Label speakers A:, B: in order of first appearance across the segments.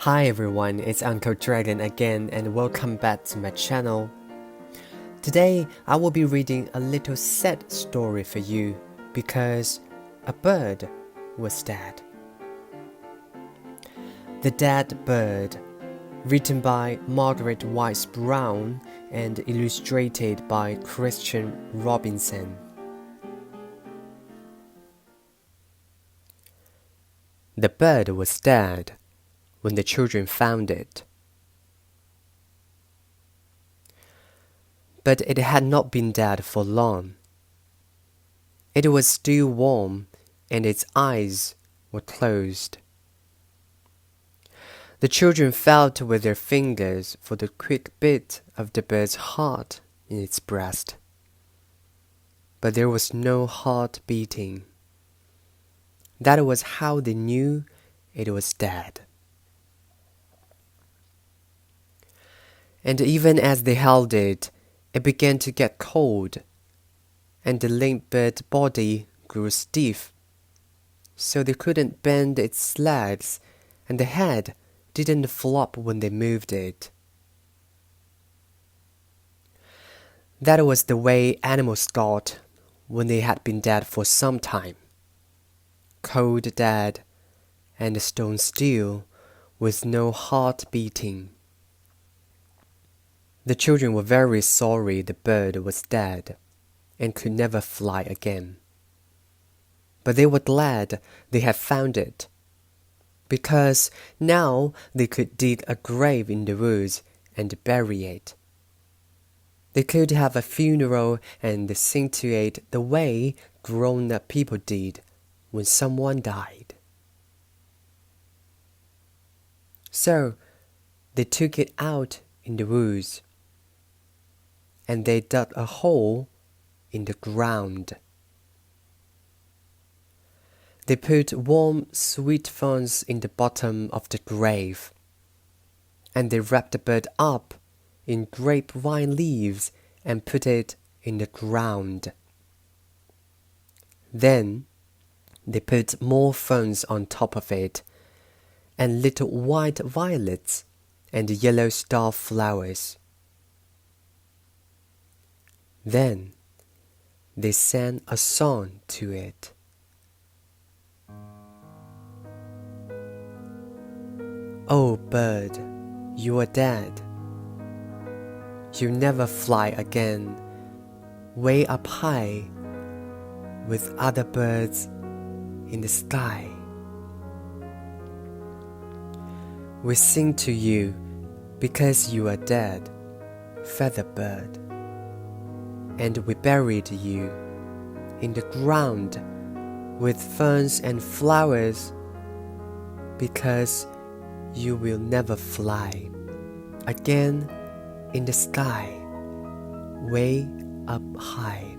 A: Hi everyone, it's Uncle Dragon again and welcome back to my channel. Today I will be reading a little sad story for you because a bird was dead. The Dead Bird, written by Margaret Brown and illustrated by Christian Robinson. The bird was dead when the children found it. But it had not been dead for long. It was still warm and its eyes were closed. The children felt with their fingers for the quick beat of the bird's heart in its breast. But there was no heart beating. That was how they knew it was dead. And even as they held it, it began to get cold, and the limp bird's body grew stiff, so they couldn't bend its legs, and the head didn't flop when they moved it. That was the way animals got when they had been dead for some time. Cold dead, and stone still, with no heart beating. The children were very sorry the bird was dead, and could never fly again. But they were glad they had found it, because now they could dig a grave in the woods and bury it. They could have a funeral and sing to it the way grown-up people did when someone died. So they took it out in the woods, and they dug a hole in the ground. They put warm, sweet ferns in the bottom of the grave, and they wrapped the bird up in grapevine leaves and put it in the ground. Then they put more ferns on top of it, and little white violets and yellow star flowers. Then they sang a song to it. Oh bird, you are dead. You'll never fly again, way up high, with other birds in the sky. We sing to you because you are dead, feather bird, and we buried you in the ground with ferns and flowers, because you will never fly again in the sky, way up high,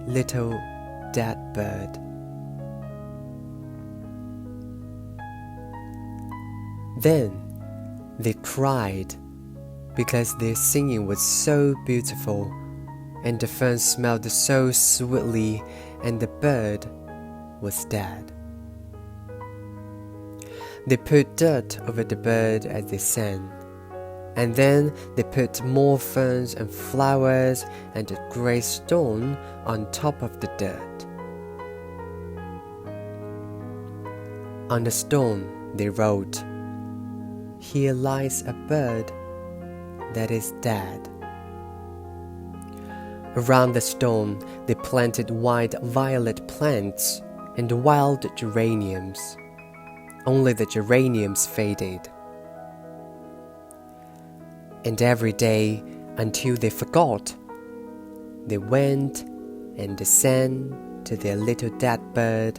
A: little dead bird. Then they cried because their singing was so beautiful, and the ferns smelled so sweetly, and the bird was dead. They put dirt over the bird as they sang, and then they put more ferns and flowers and a grey stone on top of the dirt. On the stone they wrote, "Here lies a bird that is dead." Around the stone they planted white violet plants and wild geraniums. Only the geraniums faded. And every day, until they forgot, they went and sang to their little dead bird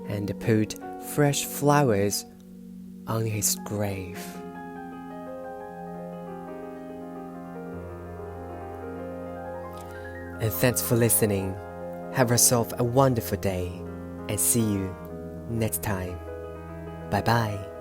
A: and put fresh flowers on his grave. And thanks for listening. Have yourself a wonderful day, and see you next time. Bye bye.